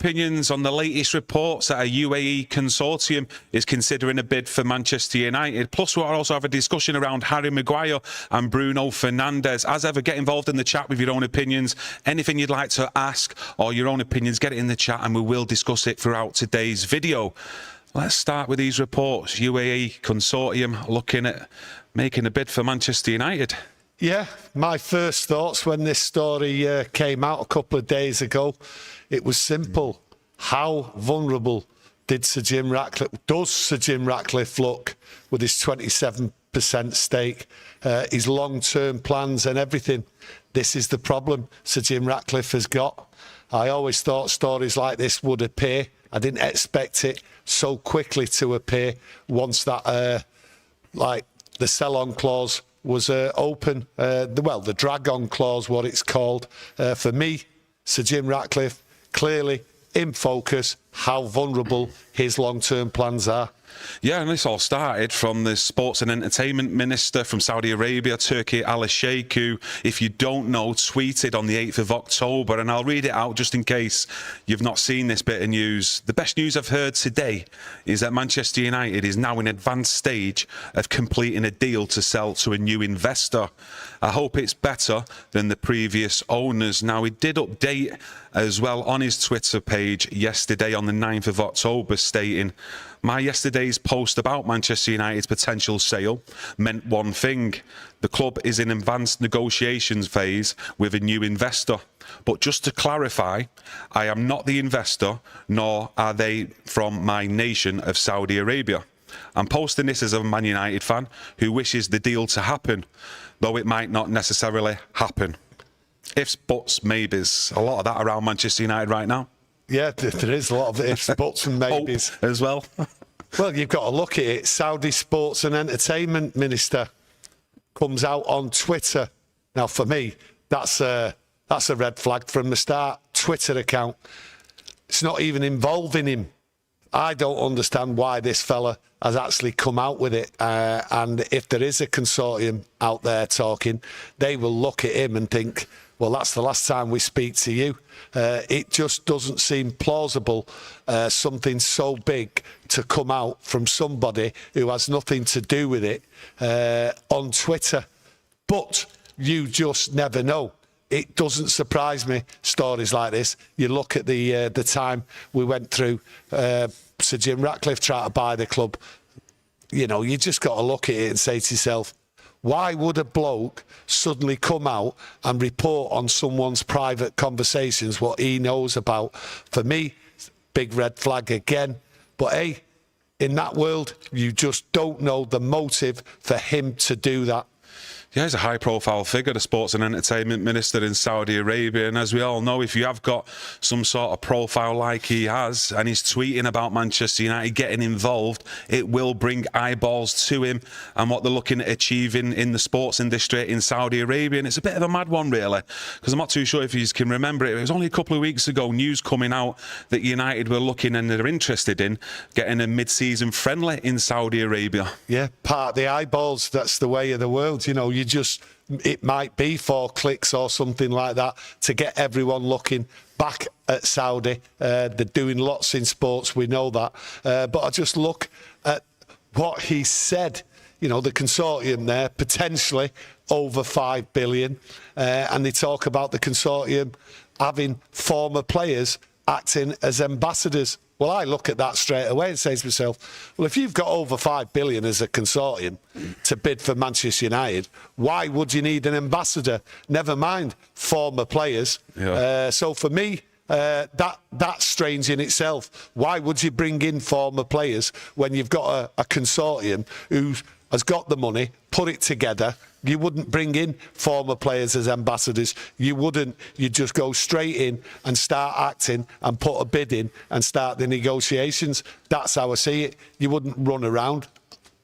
Opinions on the latest reports that a UAE consortium is considering a bid for Manchester United. Plus, we'll also have a discussion around Harry Maguire and Bruno Fernandes. As ever, get involved in the chat with your own opinions. Anything you'd like to ask or your own opinions, get it in the chat and we will discuss it throughout today's video. Let's start with these reports. UAE consortium looking at making a bid for Manchester United. Yeah, my first thoughts when this story came out a couple of days ago, it was simple. How vulnerable does Sir Jim Ratcliffe look with his 27% stake, his long-term plans and everything? This is the problem Sir Jim Ratcliffe has got. I always thought stories like this would appear. I didn't expect it so quickly to appear once that, like the sell-on clause was open. The drag-on clause, what it's called. For me, Sir Jim Ratcliffe, clearly in focus, how vulnerable his long-term plans are. Yeah, and this all started from the Sports and Entertainment Minister from Saudi Arabia, Turki Al-Sheikh, who, if you don't know, tweeted on the 8th of October, and I'll read it out just in case you've not seen this bit of news. The best news I've heard today is that Manchester United is now in advanced stage of completing a deal to sell to a new investor. I hope it's better than the previous owners. Now, he did update as well on his Twitter page yesterday on the 9th of October, stating, "My yesterday's post about Manchester United's potential sale meant one thing. The club is in advanced negotiations phase with a new investor. But just to clarify, I am not the investor, nor are they from my nation of Saudi Arabia. I'm posting this as a Man United fan who wishes the deal to happen, though it might not necessarily happen." Ifs, buts, maybes. A lot of that around Manchester United right now. Yeah, there is a lot of ifs, buts and maybes. Hope as well. Well, you've got to look at it. Saudi Sports and Entertainment Minister comes out on Twitter. Now, for me, that's a red flag from the start. Twitter account. It's not even involving him. I don't understand why this fella has actually come out with it. And if there is a consortium out there talking, they will look at him and think, well, that's the last time we speak to you. It just doesn't seem plausible, something so big to come out from somebody who has nothing to do with it on Twitter. But you just never know. It doesn't surprise me, stories like this. You look at the time we went through, Sir Jim Ratcliffe trying to buy the club. You know, you just got to look at it and say to yourself, why would a bloke suddenly come out and report on someone's private conversations, what he knows about? For me, big red flag again. But hey, in that world, you just don't know the motive for him to do that. Yeah, he's a high-profile figure, the Sports and Entertainment Minister in Saudi Arabia. And as we all know, if you have got some sort of profile like he has, and he's tweeting about Manchester United getting involved, it will bring eyeballs to him and what they're looking at achieving in the sports industry in Saudi Arabia. And it's a bit of a mad one, really, because I'm not too sure if you can remember it. It was only a couple of weeks ago, news coming out that United were looking and they're interested in getting a mid-season friendly in Saudi Arabia. Yeah, part of the eyeballs, that's the way of the world, you know. It might be 4 clicks or something like that to get everyone looking back at Saudi. They're doing lots in sports, we know that. But I just look at what he said. You know, the consortium there, potentially over 5 billion. And they talk about the consortium having former players acting as ambassadors. Well, I look at that straight away and say to myself, well, if you've got over 5 billion as a consortium to bid for Manchester United, why would you need an ambassador? Never mind former players. Yeah. So for me, that's strange in itself. Why would you bring in former players when you've got a consortium who has got the money, put it together? You wouldn't bring in former players as ambassadors. You wouldn't. You'd just go straight in and start acting and put a bid in and start the negotiations. That's how I see it. You wouldn't run around,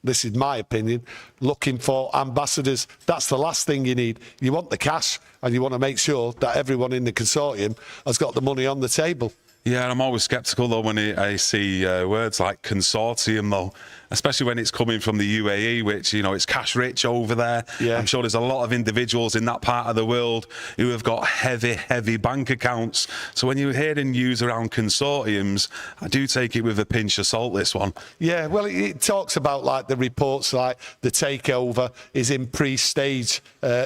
this is my opinion, looking for ambassadors. That's the last thing you need. You want the cash and you want to make sure that everyone in the consortium has got the money on the table. Yeah, I'm always sceptical though when I see words like consortium though, especially when it's coming from the UAE, which, you know, it's cash rich over there. Yeah. I'm sure there's a lot of individuals in that part of the world who have got heavy bank accounts. So when you're hearing news around consortiums, I do take it with a pinch of salt, this one. Yeah, well, it talks about like the reports like the takeover is in pre-stage,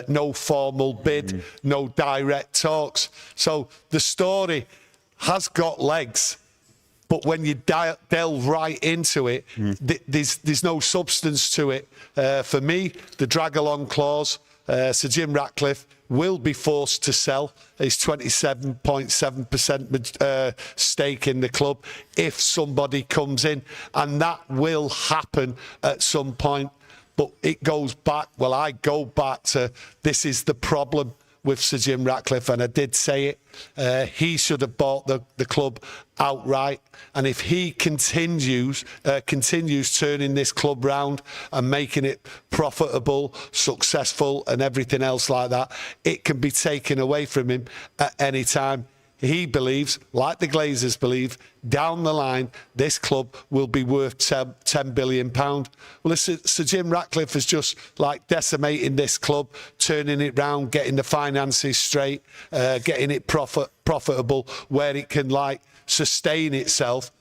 no formal bid, no direct talks. So the story has got legs, but when you delve right into it, there's no substance to it. For me, the drag-along clause, Sir Jim Ratcliffe will be forced to sell his 27.7% stake in the club if somebody comes in, and that will happen at some point. But it goes back, well, I go back to, this is the problem with Sir Jim Ratcliffe, and I did say it. He should have bought the club outright, and if he continues turning this club round and making it profitable, successful, and everything else like that, it can be taken away from him at any time. He believes, like the Glazers believe, down the line, this club will be worth £10 billion. Well, Sir Jim Ratcliffe is just like decimating this club, turning it round, getting the finances straight, getting it profitable where it can like sustain itself.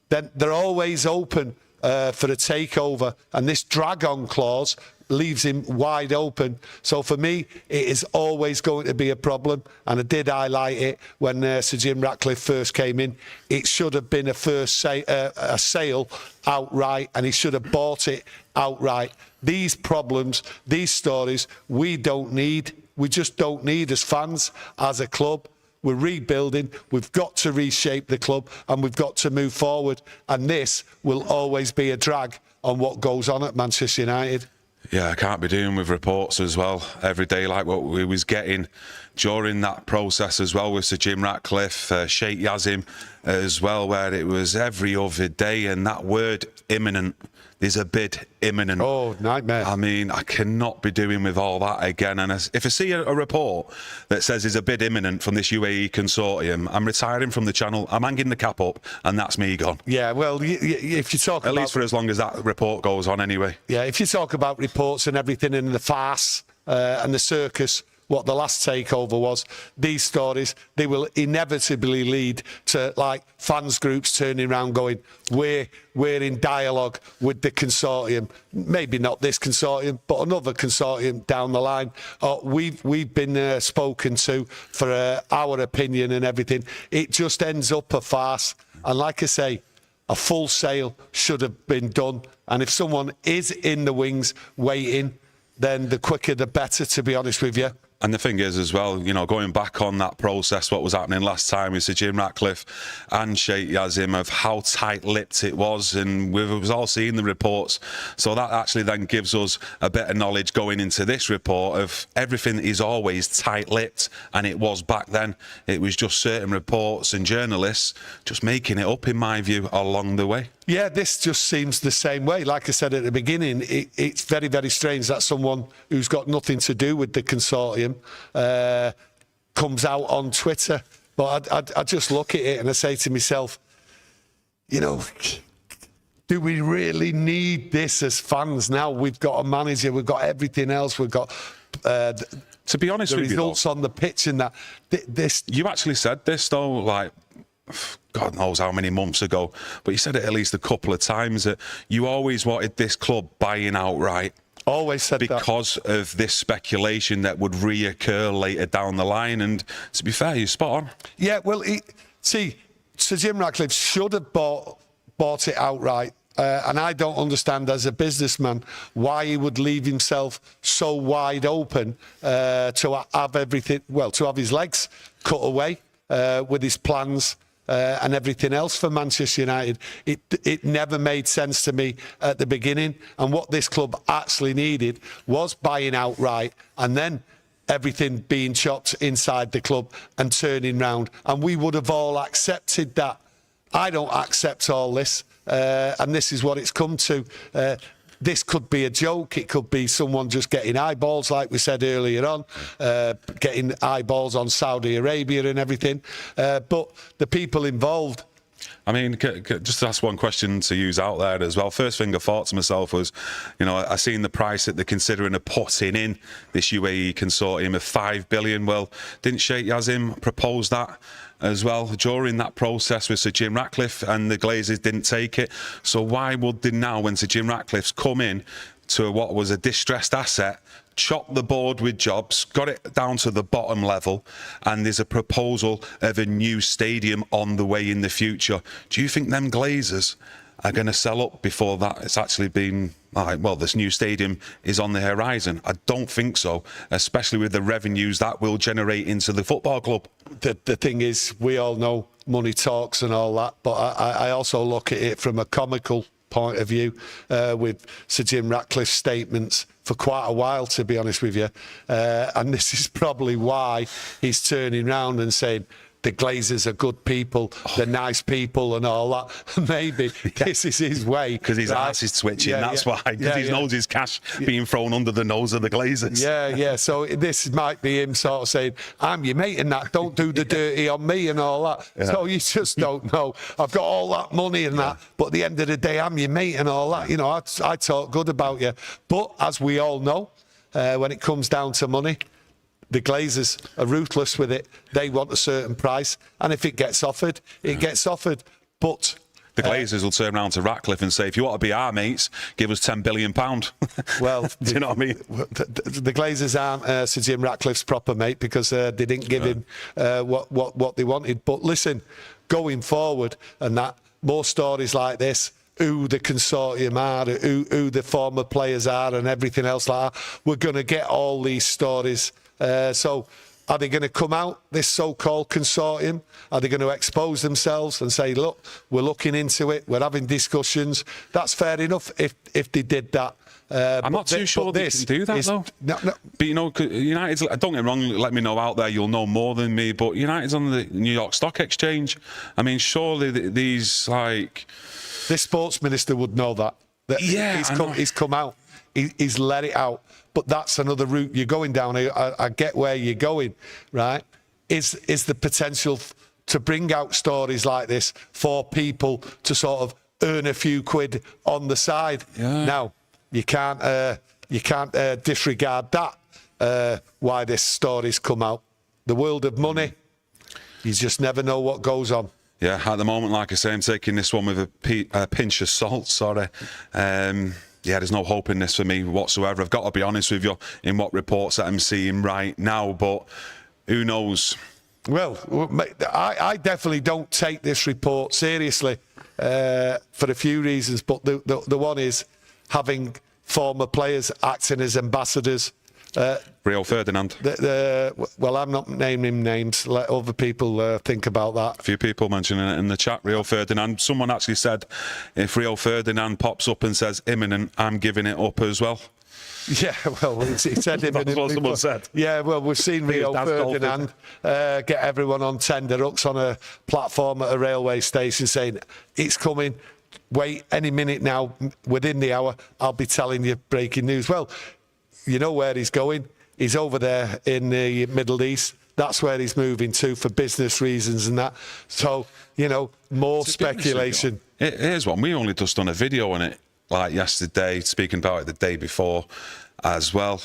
Then they're always open for a takeover, and this drag-on clause leaves him wide open. So for me, it is always going to be a problem, and I did highlight it when Sir Jim Ratcliffe first came in. It should have been a sale outright, and he should have bought it outright. These problems, these stories, we don't need. We just don't need as fans, as a club. We're rebuilding, we've got to reshape the club, and we've got to move forward, and this will always be a drag on what goes on at Manchester United. Yeah, I can't be doing with reports as well every day like what we was getting during that process as well with Sir Jim Ratcliffe, Sheikh Yazim as well, where it was every other day, and that word imminent. There's a bid imminent. Oh, nightmare. I mean, I cannot be doing with all that again. And if I see a report that says there's a bid imminent from this UAE consortium, I'm retiring from the channel. I'm hanging the cap up, and that's me gone. Yeah, well, if you talk at least for as long as that report goes on anyway. Yeah, if you talk about reports and everything in the farce and the circus, what the last takeover was, these stories, they will inevitably lead to like fans groups turning around going, we're in dialogue with the consortium, maybe not this consortium, but another consortium down the line. We've been spoken to for our opinion and everything. It just ends up a farce. And like I say, a full sale should have been done. And if someone is in the wings waiting, then the quicker the better, to be honest with you. And the thing is as well, you know, going back on that process, what was happening last time with Sir Jim Ratcliffe and Sheikh Yazim, of how tight-lipped it was, and we was all seeing the reports. So that actually then gives us a better knowledge going into this report of everything is always tight-lipped, and it was back then. It was just certain reports and journalists just making it up, in my view, along the way. Yeah, this just seems the same way. Like I said at the beginning, it's very, very strange that someone who's got nothing to do with the consortium comes out on Twitter. But I just look at it and I say to myself, you know, do we really need this as fans now? We've got a manager, we've got everything else, we've got to be honest the with results you, on the pitch, and that this. You actually said this though, like, God knows how many months ago, but you said it at least a couple of times, that you always wanted this club buying outright. Always said because that. of this speculation that would reoccur later down the line. And to be fair, you're spot on. Yeah, well, see, Sir Jim Ratcliffe should have bought it outright. And I don't understand, as a businessman, why he would leave himself so wide open to have everything, well, to have his legs cut away with his plans and everything else for Manchester United. It never made sense to me at the beginning. And what this club actually needed was buying outright, and then everything being chopped inside the club and turning round. And we would have all accepted that. I don't accept all this. And this is what it's come to. this could be a joke. It could be someone just getting eyeballs, like we said earlier on, getting eyeballs on Saudi Arabia and everything. But the people involved. I mean, just to ask one question to use out there as well. First thing I thought to myself was, you know, I seen the price that they're considering of putting in this UAE consortium of 5 billion. Well, didn't Sheikh Yazim propose that as well during that process with Sir Jim Ratcliffe, and the Glazers didn't take it? So why would they now, when Sir Jim Ratcliffe's come in to what was a distressed asset, chop the board with jobs, got it down to the bottom level, and there's a proposal of a new stadium on the way in the future? Do you think them Glazers are going to sell up before that it's actually been, well, this new stadium is on the horizon? I don't think so, especially with the revenues that will generate into the football club. The thing is, we all know money talks and all that, but I also look at it from a comical point of view, with Sir Jim Ratcliffe's statements for quite a while, to be honest with you. And this is probably why he's turning round and saying, the Glazers are good people, they're nice people and all that. Maybe this is his way. Because his ass is twitching, that's why. Because he knows his cash being thrown under the nose of the Glazers. Yeah. So this might be him sort of saying, I'm your mate and that, don't do the dirty on me and all that. Yeah. So you just don't know. I've got all that money and that, but at the end of the day, I'm your mate and all that. You know, I talk good about you. But as we all know, when it comes down to money, the Glazers are ruthless with it. They want a certain price, and if it gets offered, it gets offered. But the Glazers will turn around to Ratcliffe and say, if you want to be our mates, give us £10 billion. Well, do you know what I mean? The Glazers aren't Sir Jim Ratcliffe's proper mate, because they didn't give him what they wanted. But listen, going forward, and that more stories like this, who the consortium are, who the former players are, and everything else like that, we're going to get all these stories. So are they going to come out, this so-called consortium? Are they going to expose themselves and say, look, we're looking into it, we're having discussions? That's fair enough if they did that. I'm not too sure they can do that, though. No. But, you know, United's, don't get me wrong, let me know out there, you'll know more than me, but United's on the New York Stock Exchange. I mean, surely these, like... This sports minister would know that. Yeah, he's come out. He's let it out. But that's another route you're going down. I get where you're going, right? Is the potential to bring out stories like this for people to sort of earn a few quid on the side. Yeah. Now, you can't disregard that, why this story's come out. The world of money, you just never know what goes on. Yeah, at the moment, like I say, I'm taking this one with a pinch of salt, sorry. Yeah, there's no hope in this for me whatsoever. I've got to be honest with you in what reports that I'm seeing right now, but who knows? Well, I definitely don't take this report seriously for a few reasons, but the one is having former players acting as ambassadors. Rio Ferdinand. Well, I'm not naming names. Let other people think about that. A few people mentioning it in the chat. Rio Ferdinand. Someone actually said, if Rio Ferdinand pops up and says imminent, I'm giving it up as well. Yeah, well, he said imminent. That's what someone said. Yeah, well, we've seen Rio Ferdinand get everyone on tender hooks on a platform at a railway station saying, it's coming. Wait, any minute now, within the hour, I'll be telling you breaking news. Well, you know where he's going. He's over there in the Middle East. That's where he's moving to for business reasons and that. So, you know, more speculation. Here's one. We only just done a video on it, like yesterday, speaking about it the day before as well.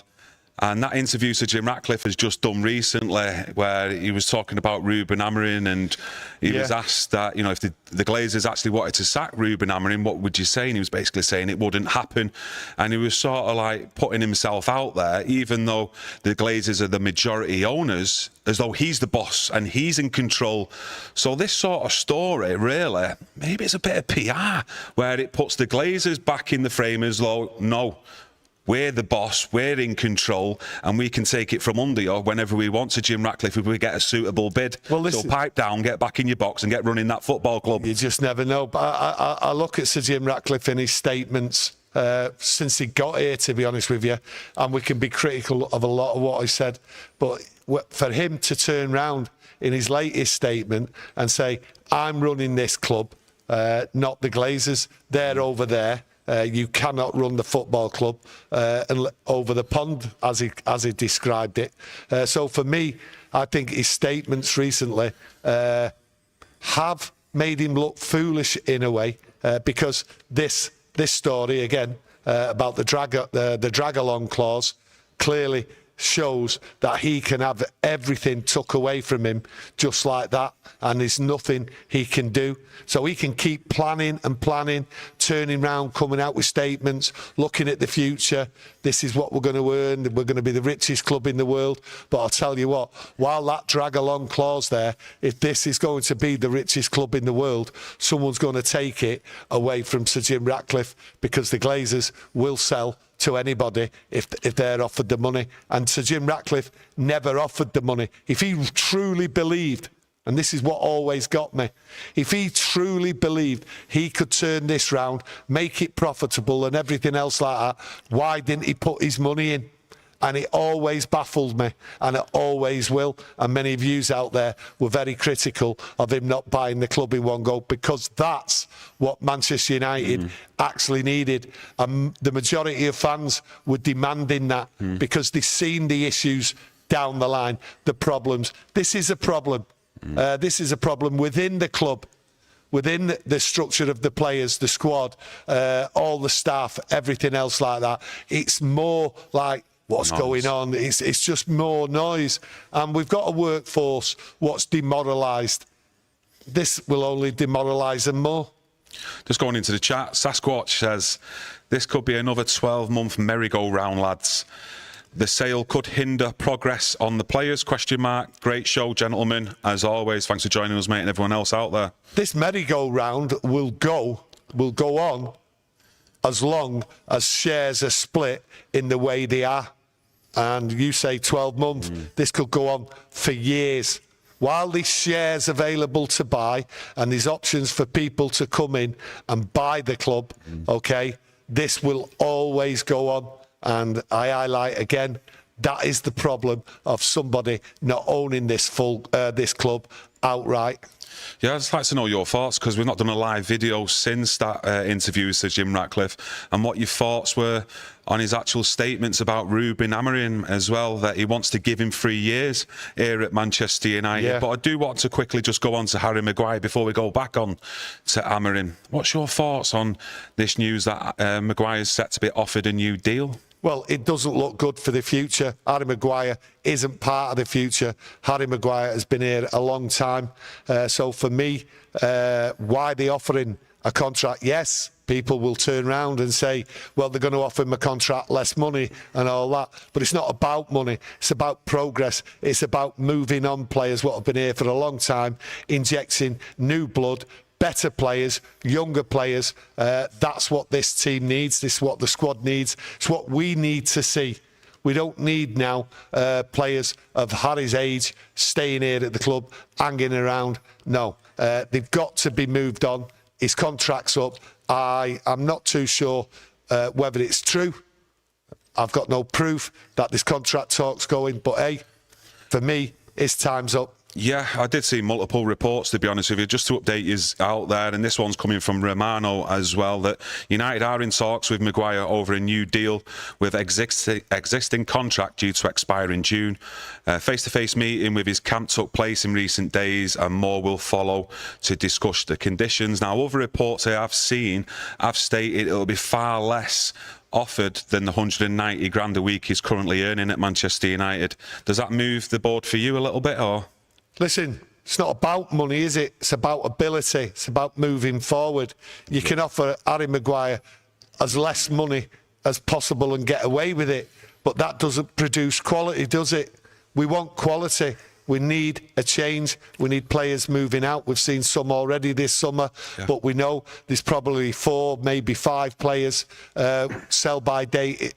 And that interview Sir Jim Ratcliffe has just done recently, where he was talking about Ruben Amorim, and he was asked that, you know, if the Glazers actually wanted to sack Ruben Amorim, what would you say? And he was basically saying it wouldn't happen. And he was sort of like putting himself out there, even though the Glazers are the majority owners, as though he's the boss and he's in control. So this sort of story, really, maybe it's a bit of PR, where it puts the Glazers back in the frame as though, no, we're the boss, we're in control, and we can take it from under you whenever we want to, Jim Ratcliffe, if we get a suitable bid. Well, listen, so pipe down, get back in your box and get running that football club. You just never know. But I look at Sir Jim Ratcliffe in his statements since he got here, to be honest with you, and we can be critical of a lot of what he said, but for him to turn round in his latest statement and say, I'm running this club, not the Glazers, they're over there, You cannot run the football club over the pond, as he described it. So for me, I think his statements recently have made him look foolish in a way, because this story again about the drag along clause clearly shows that he can have everything took away from him just like that, and there's nothing he can do. So he can keep planning and planning, turning round, coming out with statements, looking at the future. This is what we're going to earn. We're going to be the richest club in the world. But I'll tell you what, while that drag along clause there, if this is going to be the richest club in the world, someone's going to take it away from Sir Jim Ratcliffe, because the Glazers will sell to anybody if they're offered the money. And Sir Jim Ratcliffe never offered the money. If he truly believed, and this is what always got me, if he truly believed he could turn this round, make it profitable and everything else like that, why didn't he put his money in? And it always baffled me, and it always will. And many of you out there were very critical of him not buying the club in one go, because that's what Manchester United actually needed. And the majority of fans were demanding that, because they've seen the issues down the line, the problems. This is a problem. This is a problem within the club, within the structure of the players, the squad, all the staff, everything else like that. It's more like, what's going on? It's just more noise. And we've got a workforce what's demoralised. This will only demoralise them more. Just going into the chat, Sasquatch says, this could be another 12-month merry-go-round, lads. The sale could hinder progress on the players, ? Great show, gentlemen. As always, thanks for joining us, mate, and everyone else out there. This merry-go-round will go on as long as shares are split in the way they are. And you say 12 months, this could go on for years. While there's shares available to buy and there's options for people to come in and buy the club, okay, this will always go on. And I highlight again, that is the problem of somebody not owning this club outright. Yeah, I'd just like to know your thoughts, because we've not done a live video since that interview with Sir Jim Ratcliffe, and what your thoughts were on his actual statements about Ruben Amorim as well, that he wants to give him 3 years here at Manchester United. Yeah. But I do want to quickly just go on to Harry Maguire before we go back on to Amorim. What's your thoughts on this news that Maguire's set to be offered a new deal? Well, it doesn't look good for the future. Harry Maguire isn't part of the future. Harry Maguire has been here a long time. So for me, why are they offering a contract? Yes, people will turn around and say, well, they're going to offer him a contract, less money and all that. But it's not about money. It's about progress. It's about moving on players what have been here for a long time, injecting new blood, better players, younger players. That's what this team needs. This is what the squad needs. It's what we need to see. We don't need now players of Harry's age staying here at the club, hanging around. No, they've got to be moved on. His contract's up. I'm not too sure whether it's true. I've got no proof that this contract talk's going. But, hey, for me, his time's up. Yeah, I did see multiple reports, to be honest with you, just to update you out there, and this one's coming from Romano as well, that United are in talks with Maguire over a new deal with existing contract due to expire in June. Face-to-face meeting with his camp took place in recent days, and more will follow to discuss the conditions. Now, other reports I have seen have stated it'll be far less offered than the 190 grand a week he's currently earning at Manchester United. Does that move the board for you a little bit, or...? Listen, it's not about money, is it? It's about ability. It's about moving forward. You can offer Harry Maguire as less money as possible and get away with it, but that doesn't produce quality, does it? We want quality. We need a change. We need players moving out. We've seen some already this summer, but we know there's probably 4, maybe 5 players sell-by date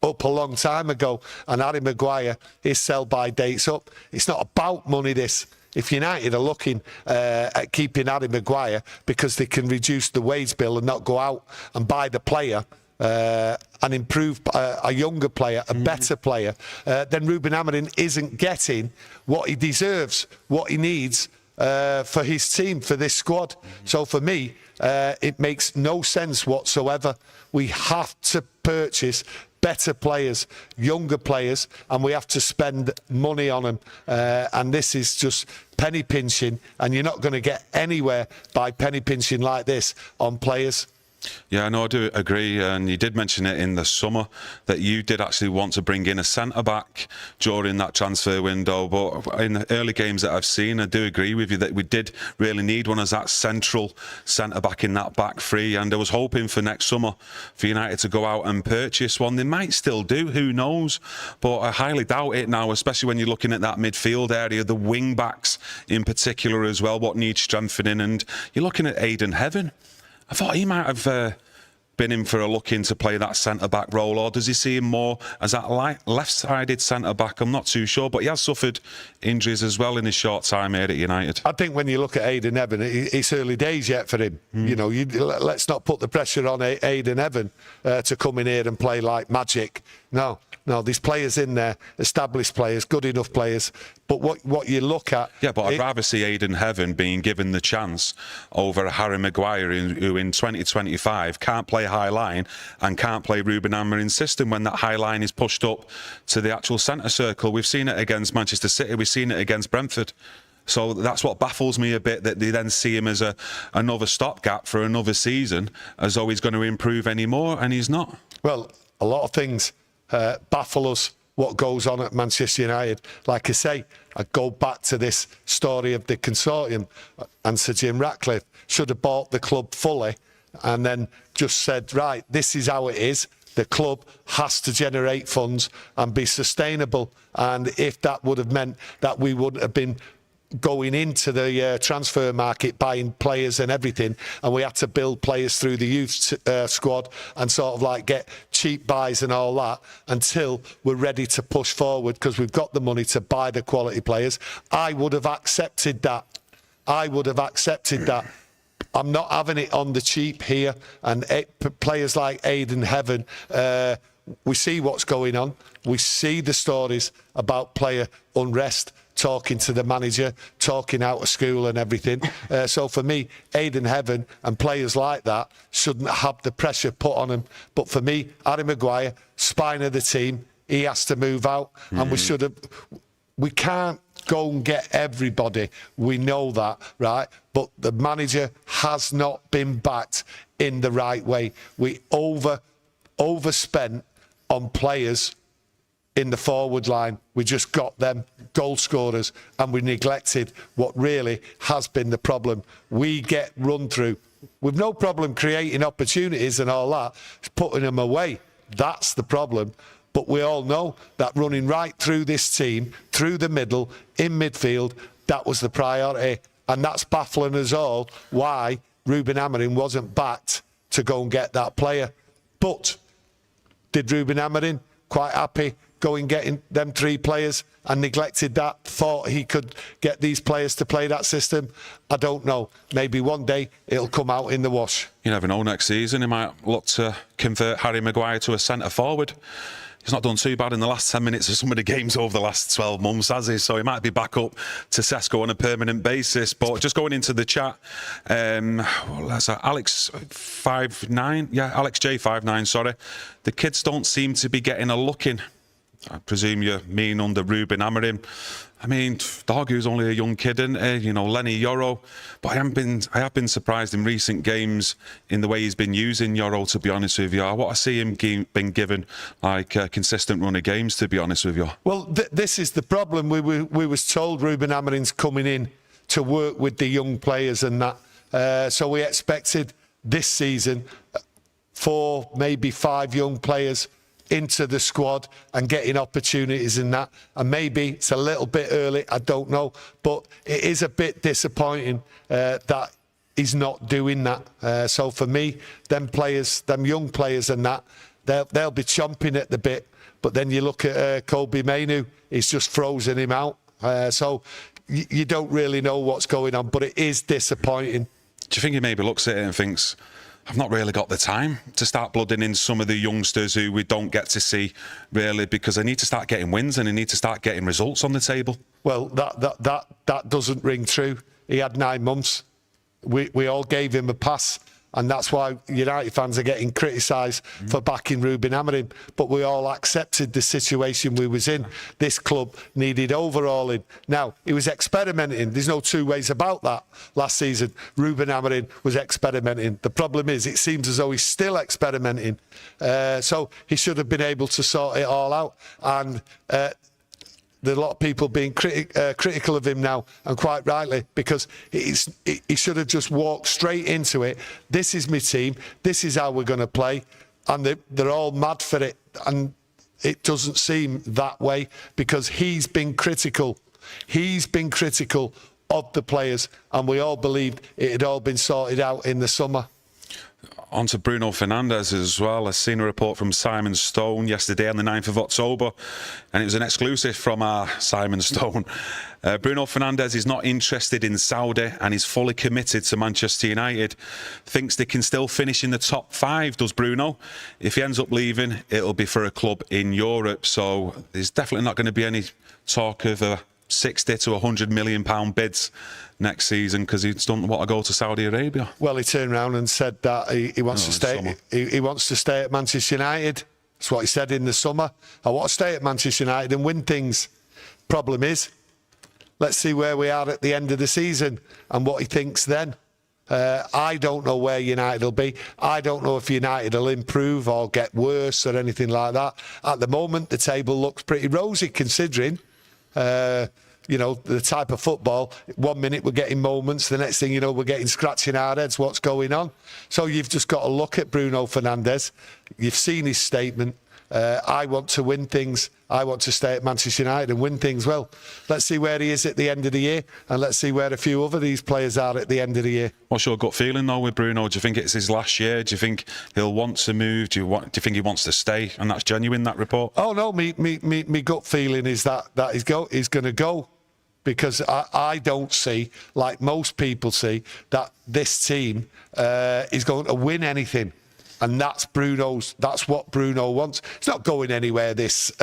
up a long time ago, and Harry Maguire, his sell-by date's up. It's not about money, this. If United are looking at keeping Harry Maguire because they can reduce the wage bill and not go out and buy the player and improve a younger player, a better player, then Ruben Amorim isn't getting what he deserves, what he needs for his team, for this squad. So for me, it makes no sense whatsoever. We have to purchase better players, younger players, and we have to spend money on them. And this is just penny pinching, and you're not going to get anywhere by penny pinching like this on players. Yeah, no, I do agree, and you did mention it in the summer that you did actually want to bring in a centre-back during that transfer window, but in the early games that I've seen, I do agree with you that we did really need one as that central centre-back in that back three, and I was hoping for next summer for United to go out and purchase one. They might still do, who knows, but I highly doubt it now, especially when you're looking at that midfield area, the wing-backs in particular as well, what needs strengthening, and you're looking at Aidan Heaven. I thought he might have been in for a look in to play that centre-back role, or does he see him more as that left-sided centre-back? I'm not too sure, but he has suffered injuries as well in his short time here at United. I think when you look at Aidan Heaven, it's early days yet for him. You know, let's not put the pressure on Aidan Heaven to come in here and play like magic. No, there's players in there, established players, good enough players. But what you look at... Yeah, but I'd rather see Aidan Heaven being given the chance over Harry Maguire, who in 2025 can't play high line and can't play Ruben Amorim's system when that high line is pushed up to the actual centre circle. We've seen it against Manchester City, we've seen it against Brentford. So that's what baffles me a bit, that they then see him as another stopgap for another season, as though he's going to improve any more, and he's not. Well, a lot of things baffle us, what goes on at Manchester United. Like I say, I go back to this story of the consortium, and Sir Jim Ratcliffe should have bought the club fully and then just said, right, this is how it is. The club has to generate funds and be sustainable. And if that would have meant that we wouldn't have been going into the transfer market, buying players and everything, and we had to build players through the youth squad and sort of like get cheap buys and all that until we're ready to push forward because we've got the money to buy the quality players. I would have accepted that. I'm not having it on the cheap here, and players like Aidan Heaven, we see what's going on. We see the stories about player unrest, talking to the manager, talking out of school and everything. So for me, Aidan Heaven and players like that shouldn't have the pressure put on them. But for me, Harry Maguire, spine of the team, he has to move out. And we can't go and get everybody. We know that, right? But the manager has not been backed in the right way. We overspent on players in the forward line. We just got them goal scorers, and we neglected what really has been the problem. We get run through. We've no problem creating opportunities and all that, putting them away. That's the problem. But we all know that running right through this team, through the middle, in midfield, that was the priority. And that's baffling us all why Ruben Amorim wasn't backed to go and get that player. But did Ruben Amorim, quite happy, go and getting them three players and neglected that, thought he could get these players to play that system? I don't know. Maybe one day it'll come out in the wash. You never know, next season he might look to convert Harry Maguire to a centre forward. He's not done too bad in the last 10 minutes of some of the games over the last 12 months, has he? So he might be back up to Sesko on a permanent basis. But just going into the chat, that's Alex 59, yeah, Alex J59, sorry. The kids don't seem to be getting a look in. I presume you mean under Ruben Amorim. I mean, Dargu's only a young kid, isn't he? You know, Lenny Yoro. But I have been surprised in recent games in the way he's been using Yoro, to be honest with you. I want to see him been given like a consistent run of games, to be honest with you. Well, this is the problem. We was told Ruben Amorim's coming in to work with the young players and that. So we expected this season 4, maybe 5 young players into the squad and getting opportunities in that. And maybe it's a little bit early, I don't know, but it is a bit disappointing that he's not doing that. So for me, them young players and that, they'll be chomping at the bit. But then you look at Kobe Mainoo, he's just frozen him out. So you don't really know what's going on, but it is disappointing. Do you think he maybe looks at it and thinks, I've not really got the time to start blooding in some of the youngsters who we don't get to see, really, because I need to start getting wins and I need to start getting results on the table? Well, that doesn't ring true. he had 9 months. We all gave him a pass, and that's why United fans are getting criticised for backing Ruben Amorim. But we all accepted the situation we was in. This club needed overhauling. Now, he was experimenting. There's no two ways about that. Last season, Ruben Amorim was experimenting. The problem is, it seems as though he's still experimenting. So he should have been able to sort it all out. And there's a lot of people being critical of him now, and quite rightly, because he should have just walked straight into it. This is my team. This is how we're going to play. And they're all mad for it. And it doesn't seem that way, because he's been critical. He's been critical of the players, and we all believed it had all been sorted out in the summer. On to Bruno Fernandes as well. I've seen a report from Simon Stone yesterday on the 9th of October, and it was an exclusive from our Simon Stone. Bruno Fernandes is not interested in Saudi and is fully committed to Manchester United. Thinks they can still finish in the top 5, does Bruno? If he ends up leaving, it'll be for a club in Europe. So there's definitely not going to be any talk of 60 to 100 million pound bids next season, because he doesn't want to go to Saudi Arabia. Well, he turned around and said that he wants to stay. He wants to stay at Manchester United. That's what he said in the summer. I want to stay at Manchester United and win things. Problem is, let's see where we are at the end of the season and what he thinks then. I don't know where United will be. I don't know if United will improve or get worse or anything like that. At the moment, the table looks pretty rosy, considering you know, the type of football. 1 minute we're getting moments, the next thing you know we're getting scratching our heads what's going on. So you've just got to look at Bruno Fernandes. You've seen his statement. I want to win things. I want to stay at Manchester United and win things. Well, let's see where he is at the end of the year, and let's see where a few other these players are at the end of the year. What's your gut feeling though with Bruno? Do you think it's his last year? Do you think he'll want to move? Do you think he wants to stay? And that's genuine, that report? Oh no, me gut feeling is that he's going to go. Because I don't see, like most people see, that this team is going to win anything. And that's what Bruno wants. He's not going anywhere this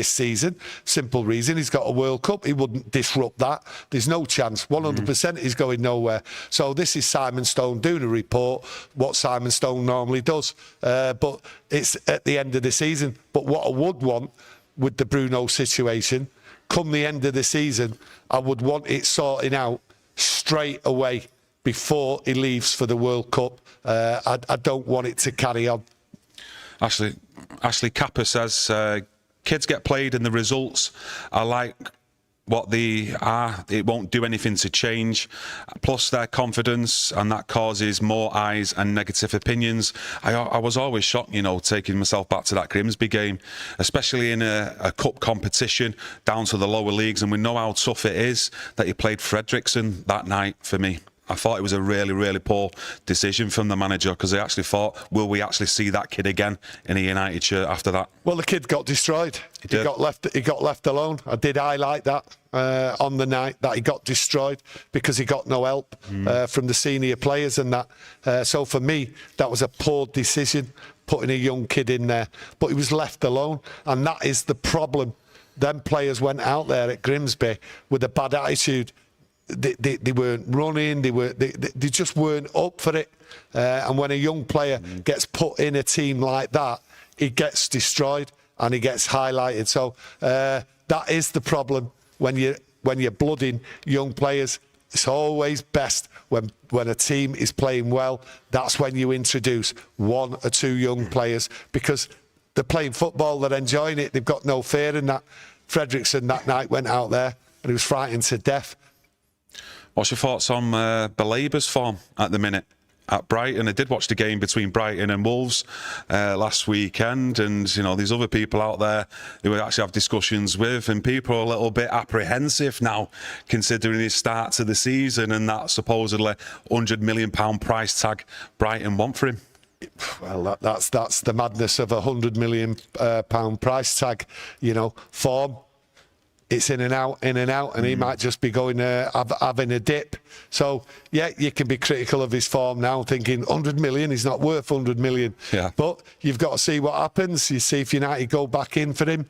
season. Simple reason, he's got a World Cup. He wouldn't disrupt that. There's no chance. 100% he's going nowhere. So this is Simon Stone doing a report, what Simon Stone normally does. But it's at the end of the season. But what I would want with the Bruno situation, come the end of the season, I would want it sorting out straight away before he leaves for the World Cup. I don't want it to carry on. Ashley Kappa says, kids get played and the results are like what they are. It won't do anything to change. Plus their confidence, and that causes more eyes and negative opinions. I was always shocked, you know, taking myself back to that Grimsby game, especially in a cup competition down to the lower leagues, and we know how tough it is, that he played Fredrickson that night for me. I thought it was a really, really poor decision from the manager, because I actually thought, will we actually see that kid again in a United shirt after that? Well, the kid got destroyed. He got left alone. I did highlight that on the night, that he got destroyed because he got no help from the senior players and that. So for me, that was a poor decision, putting a young kid in there. But he was left alone, and that is the problem. Them players went out there at Grimsby with a bad attitude. They weren't running, they just weren't up for it. And when a young player gets put in a team like that, he gets destroyed and he gets highlighted. So that is the problem when you're blooding young players. It's always best when a team is playing well. That's when you introduce 1 or 2 young players, because they're playing football, they're enjoying it, they've got no fear in that. Fredrickson that night went out there and he was frightened to death. What's your thoughts on Belaber's form at the minute at Brighton? I did watch the game between Brighton and Wolves last weekend, and you know, there's other people out there who we actually have discussions with, and people are a little bit apprehensive now, considering his start to the season and that supposedly £100 million price tag Brighton want for him. Well, that's the madness of £100 million price tag. You know, form. It's in and out, and he might just be going having a dip. So, yeah, you can be critical of his form now, thinking 100 million, he's not worth 100 million. Yeah. But you've got to see what happens. You see if United go back in for him.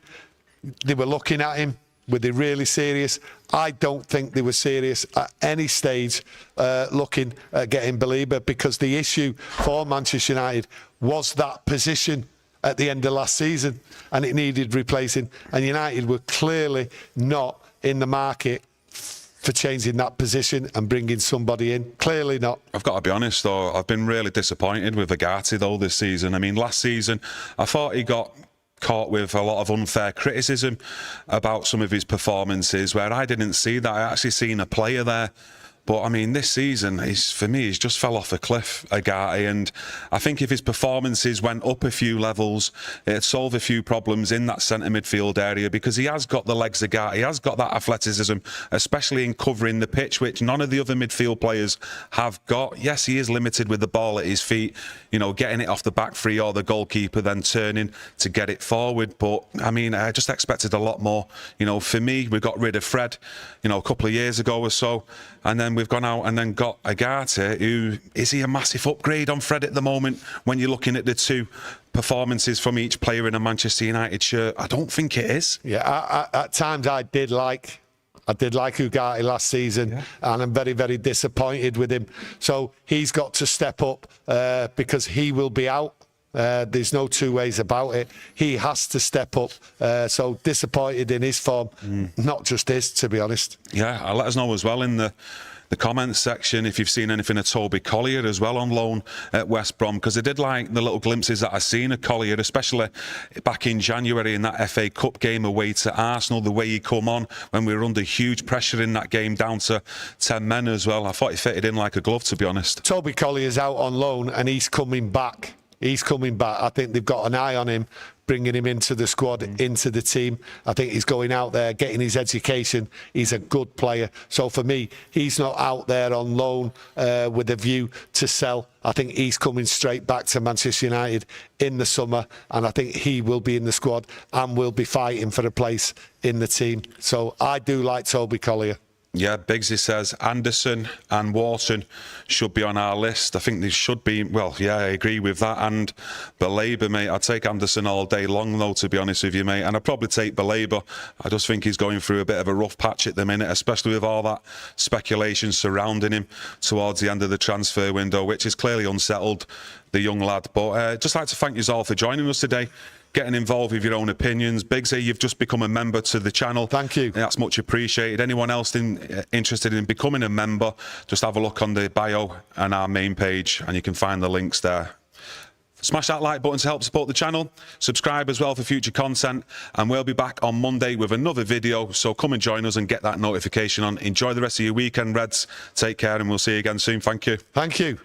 They were looking at him. Were they really serious? I don't think they were serious at any stage looking at getting Belieber, because the issue for Manchester United was that position at the end of last season, and it needed replacing. And United were clearly not in the market for changing that position and bringing somebody in. Clearly not. I've got to be honest, though, I've been really disappointed with Agati, though, this season. I mean, last season, I thought he got caught with a lot of unfair criticism about some of his performances, where I didn't see that. I actually seen a player there. But, I mean, this season, for me, he's just fell off a cliff, Agati. And I think if his performances went up a few levels, it'd solve a few problems in that centre midfield area, because he has got the legs, Agati. He has got that athleticism, especially in covering the pitch, which none of the other midfield players have got. Yes, he is limited with the ball at his feet, you know, getting it off the back three or the goalkeeper, then turning to get it forward. But, I mean, I just expected a lot more. You know, for me, we got rid of Fred, you know, a couple of years ago or so. And then we've gone out and then got Agati, who, is he a massive upgrade on Fred at the moment when you're looking at the two performances from each player in a Manchester United shirt? I don't think it is. Yeah, at times I did like Ugarte last season, and I'm very, very disappointed with him. So he's got to step up because he will be out. There's no two ways about it. He has to step up. So disappointed in his form, not just his, to be honest. Yeah, let us know as well in the comments section if you've seen anything of Toby Collier as well on loan at West Brom, because I did like the little glimpses that I've seen of Collier, especially back in January in that FA Cup game away to Arsenal, the way he come on when we were under huge pressure in that game down to 10 men as well. I thought he fitted in like a glove, to be honest. Toby Collier's out on loan and he's coming back. He's coming back. I think they've got an eye on him, bringing him into the squad, into the team. I think he's going out there, getting his education. He's a good player. So for me, he's not out there on loan with a view to sell. I think he's coming straight back to Manchester United in the summer, and I think he will be in the squad and will be fighting for a place in the team. So I do like Toby Collier. Yeah, Biggsy says Anderson and Wharton should be on our list. I think they should be. Well, yeah, I agree with that. And Belieber, mate, I'd take Anderson all day long, though, to be honest with you, mate. And I'd probably take Belieber. I just think he's going through a bit of a rough patch at the minute, especially with all that speculation surrounding him towards the end of the transfer window, which is clearly unsettled the young lad. But just like to thank you all for joining us today, getting involved with your own opinions. Biggsy, you've just become a member to the channel. Thank you. That's much appreciated. Anyone else interested in becoming a member, just have a look on the bio and our main page, and you can find the links there. Smash that like button to help support the channel. Subscribe as well for future content, and we'll be back on Monday with another video, so come and join us and get that notification on. Enjoy the rest of your weekend, Reds. Take care, and we'll see you again soon. Thank you. Thank you.